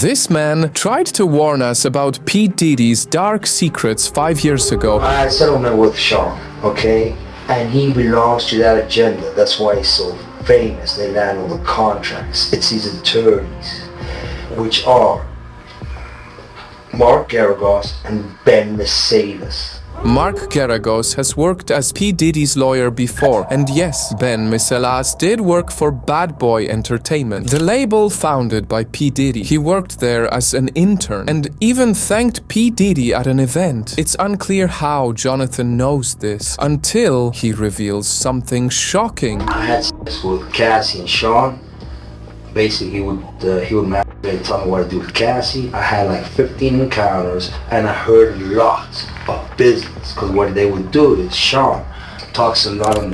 This man tried to warn us about P Diddy's dark secrets 5 years ago. I had a settlement with Sean, okay? And he belongs to that agenda. That's why he's so famous. They land all the contracts. It's his attorneys, which are Mark Gagos and Ben Mercedes. Mark Gagos has worked as P Diddy's lawyer before, and yes, Ben Mercedes did work for Bad Boy Entertainment, the label founded by P Diddy. He worked there as an intern and even thanked P Diddy at an event. It's unclear how Jonathan knows this until he reveals something shocking. I had sex with Cassie and Sean. Basically, he would marry and tell me what to do with Cassie. I had like 15 encounters, and I heard lots of business. Because what they would do is Sean talks a lot on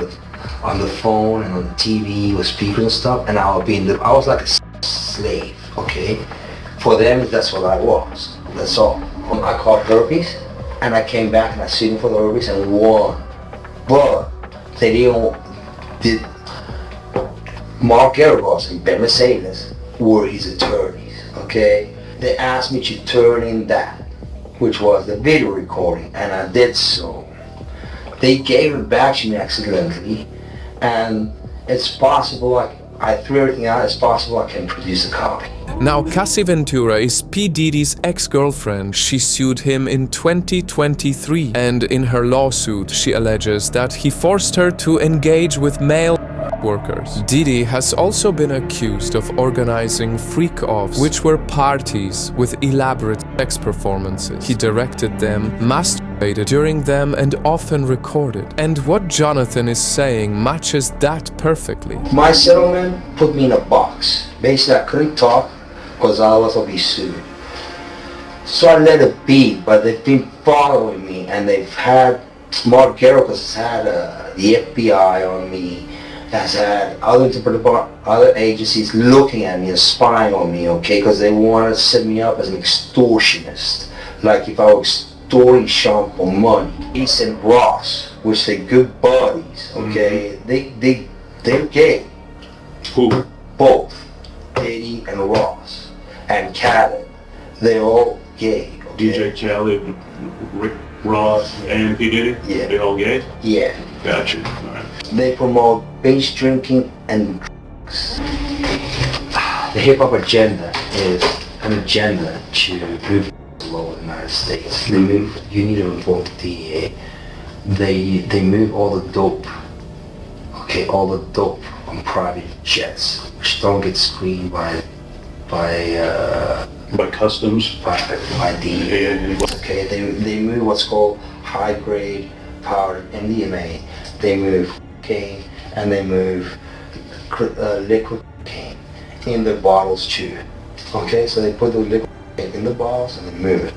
the phone and on the TV with speakers and stuff, and I was like a slave, okay? For them, that's what I was. That's all. I caught herpes, and I came back and I sued him for the herpes and won. But they did. Mark Gagos and Ben Mercedes were his attorneys, okay? They asked me to turn in that, which was the video recording, and I did so. They gave it back to me accidentally, and it's possible, I threw everything out, it's possible I can produce a copy. Now, Cassie Ventura is P Diddy's ex-girlfriend. She sued him in 2023, and in her lawsuit, she alleges that he forced her to engage with male workers. Diddy has also been accused of organizing freak-offs, which were parties with elaborate sex performances. He directed them, masturbated during them, and often recorded. And what Jonathan is saying matches that perfectly. My settlement put me in a box. Basically, I couldn't talk because otherwise I'll be sued. So I let it be, but they've been following me, and they've had, Mark Gagos has had the FBI on me, has had other agencies looking at me and spying on me, okay, because they want to set me up as an extortionist, like if I was extorting Sean for money. He and Ross, which they're good buddies, okay, they're gay. Who? Both, Diddy and Ross, and Khaled, they're all gay. Okay? DJ Khaled, Rick Ross, and P Diddy? Yeah. They all gay? Yeah. Gotcha. All right. They promote binge drinking and drugs. The hip-hop agenda is an agenda to move the law in the United States. You need to inform the DEA. They move all the dope, okay, all the dope on private jets, which don't get screened by customs? By DEA. Okay, they move what's called high-grade powdered MDMA. They move cocaine, and they move liquid cocaine in the bottles too. Okay, so they put the liquid cocaine in the bottles and they move it.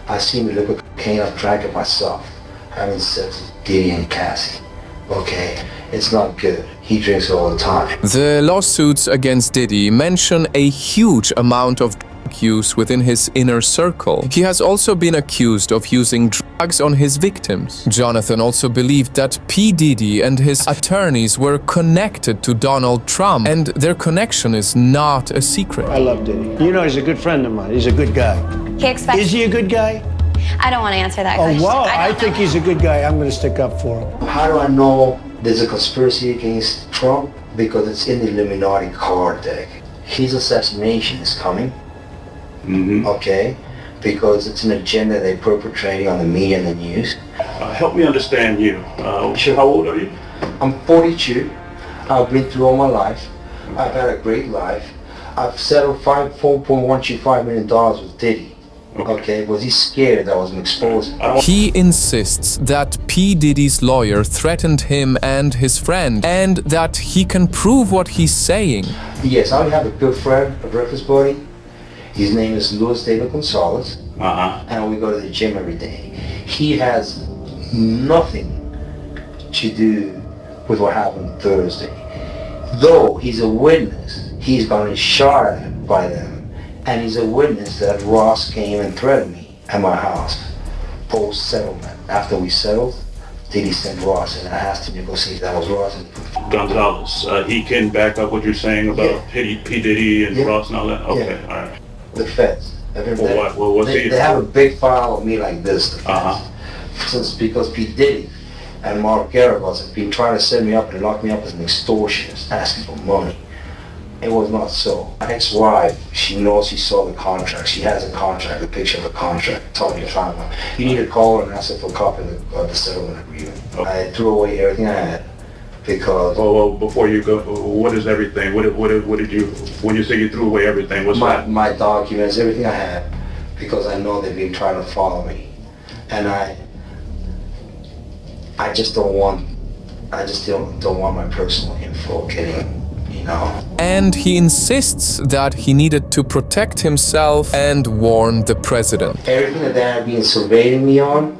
I've seen the liquid cocaine, I've drank it myself, having sex with Diddy and Cassie. Okay, it's not good. He drinks it all the time. The lawsuits against Diddy mention a huge amount of drug use within his inner circle. He has also been accused of using drugs on his victims. Jonathan also believed that P Diddy and his attorneys were connected to Donald Trump, and their connection is not a secret. I love Diddy. You know, he's a good friend of mine. He's a good guy. Is he a good guy? I don't want to answer that question. Oh, wow. I think he's a good guy. I'm going to stick up for him. How do I know there's a conspiracy against Trump? Because it's in the Illuminati card deck. His assassination is coming. Mm-hmm. Okay? Because it's an agenda they're perpetrating on the media and the news. Help me understand you. Sure. How old are you? I'm 42. I've been through all my life. I've had a great life. I've settled $4.125 million with Diddy. Okay, was he scared that I was exposed? He insists that P Diddy's lawyer threatened him and his friend, and that he can prove what he's saying. Yes, I have a good friend, a breakfast buddy. His name is Luis David Gonzalez, and we go to the gym every day. He has nothing to do with what happened Thursday. Though he's a witness, he's gotten shot at by them. And he's a witness that Ross came and threatened me at my house post-settlement. After we settled, Diddy sent Ross, and I asked him to go see if that was Ross. Gonzalez, he can back up what you're saying about P Diddy and Ross and all that? Okay, Yeah. all right. The feds. For what? Well, what's they have a big file of me like this. The feds. Since because P Diddy and Gagos have been trying to set me up and lock me up as an extortionist, asking for money. It was not so. My ex-wife, she knows, she saw the contract. She has a contract, a picture of the contract. Told me to find one. You need to call her and ask her for a copy of the settlement agreement. I threw away everything I had because. Well, before you go, what is everything? What did you? When you say you threw away everything, what's that? My documents, everything I had, because I know they've been trying to follow me, and I just don't want my personal info getting. And he insists that he needed to protect himself and warn the president. Everything that they had been surveilling me on,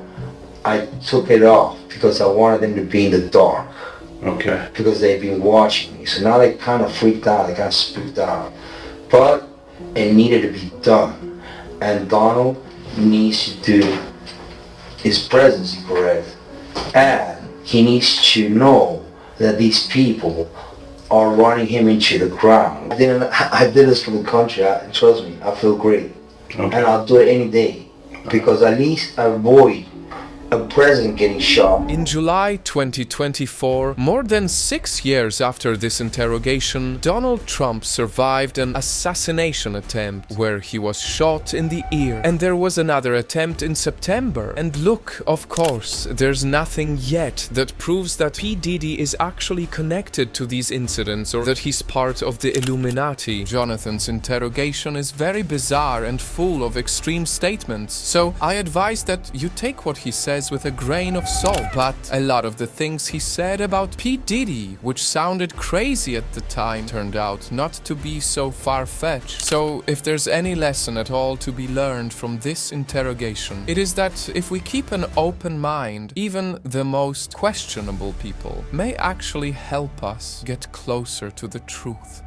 I took it off because I wanted them to be in the dark. Okay. Because they've been watching me. So now they kind of freaked out, they kind of spooked out. But it needed to be done. And Donald needs to do his presidency correct. And he needs to know that these people are running him into the ground. I did this for the country, trust me, I feel great. Okay. And I'll do it any day, because at least I avoid a president getting shot. In July 2024, more than 6 years after this interrogation, Donald Trump survived an assassination attempt where he was shot in the ear. And there was another attempt in September. And look, of course, there's nothing yet that proves that P Diddy is actually connected to these incidents or that he's part of the Illuminati. Jonathan's interrogation is very bizarre and full of extreme statements. So I advise that you take what he says with a grain of salt, but a lot of the things he said about P Diddy, which sounded crazy at the time, turned out not to be so far-fetched. So if there's any lesson at all to be learned from this interrogation, it is that if we keep an open mind, even the most questionable people may actually help us get closer to the truth.